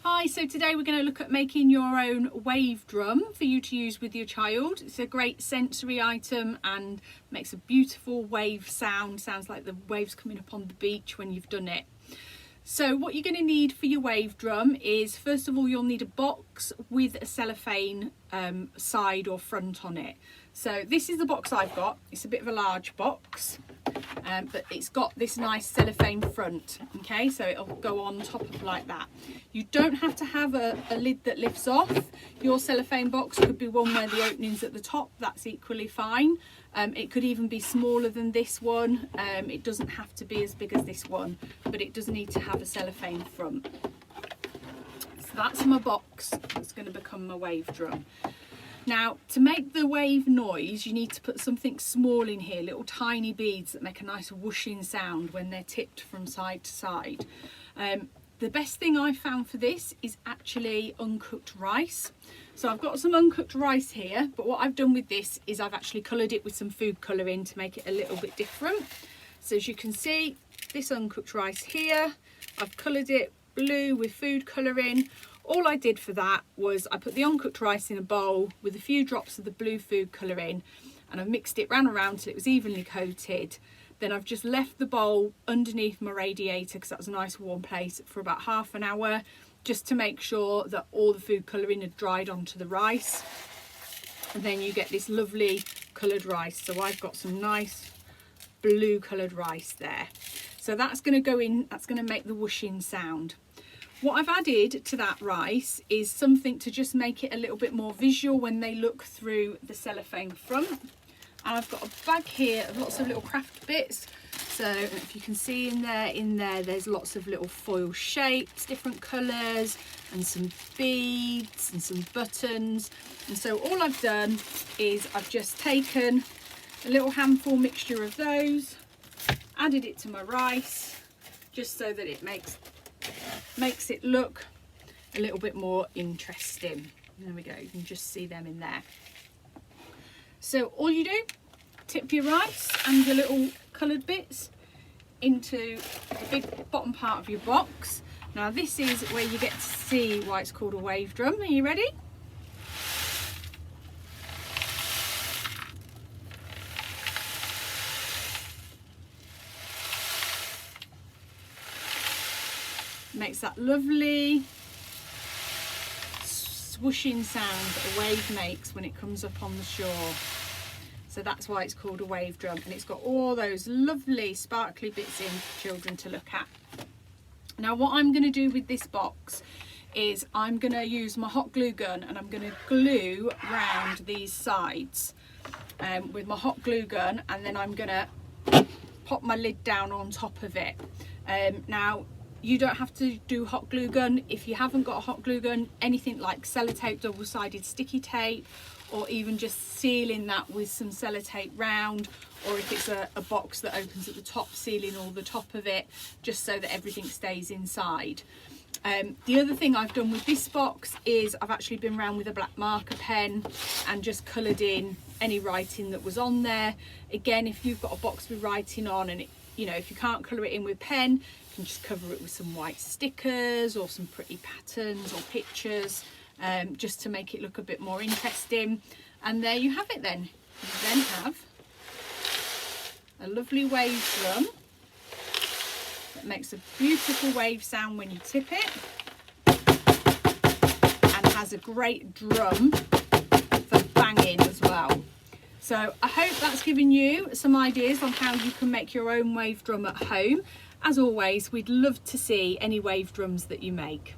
Hi, so today we're going to look at making your own wave drum for you to use with your child. It's a great sensory item and makes a beautiful wave sound. Sounds like the waves coming up on the beach when you've done it. So what you're going to need for your wave drum is, first of all, you'll need a box with a cellophane side or front on it. So this is the box I've got. It's a bit of a large box, but it's got this nice cellophane front. Okay, so it'll go on top of like that. You don't have to have a lid that lifts off. Your cellophane box could be one where the opening's at the top. That's equally fine. It could even be smaller than this one. It doesn't have to be as big as this one, but it does need to have a cellophane front. So that's my box that's going to become my wave drum. Now, to make the wave noise, you need to put something small in here, little tiny beads that make a nice whooshing sound when they're tipped from side to side. The best thing I found for this is actually uncooked rice. So I've got some uncooked rice here, but what I've done with this is I've actually coloured it with some food colouring to make it a little bit different. So as you can see, this uncooked rice here, I've coloured it blue with food colouring. All I did for that was I put the uncooked rice in a bowl with a few drops of the blue food colouring, and I've mixed it round and round till it was evenly coated. Then I've just left the bowl underneath my radiator, because that was a nice warm place, for about half an hour, just to make sure that all the food colouring had dried onto the rice. And then you get this lovely coloured rice. So I've got some nice blue coloured rice there. So that's going to go in, that's going to make the whooshing sound. What I've added to that rice is something to just make it a little bit more visual when they look through the cellophane front. And I've got a bag here of lots of little craft bits. So if you can see in there there's lots of little foil shapes, different colours, and some beads and some buttons. And so all I've done is I've just taken a little handful mixture of those, added it to my rice, just so that it makes it look a little bit more interesting. There we go, you can just see them in there. So all you do, tip your rice and your little coloured bits into the big bottom part of your box. Now this is where you get to see why it's called a wave drum. Are you ready? Makes that lovely swooshing sound that a wave makes when it comes up on the shore. So that's why it's called a wave drum, and it's got all those lovely sparkly bits in for children to look at. Now what I'm going to do with this box is I'm going to use my hot glue gun, and I'm going to glue round these sides with my hot glue gun, and then I'm going to pop my lid down on top of it. Now you don't have to do hot glue gun. If you haven't got a hot glue gun, anything like sellotape, double-sided sticky tape, or even just sealing that with some sellotape round, or if it's a box that opens at the top, sealing all the top of it, just so that everything stays inside. The other thing I've done with this box is I've actually been around with a black marker pen and just coloured in any writing that was on there. Again, if you've got a box with writing on, and if you can't colour it in with pen, you can just cover it with some white stickers or some pretty patterns or pictures, just to make it look a bit more interesting. And there you have it then. You then have a lovely wave drum that makes a beautiful wave sound when you tip it, and has a great drum for banging as well. So I hope that's given you some ideas on how you can make your own wave drum at home. As always, we'd love to see any wave drums that you make.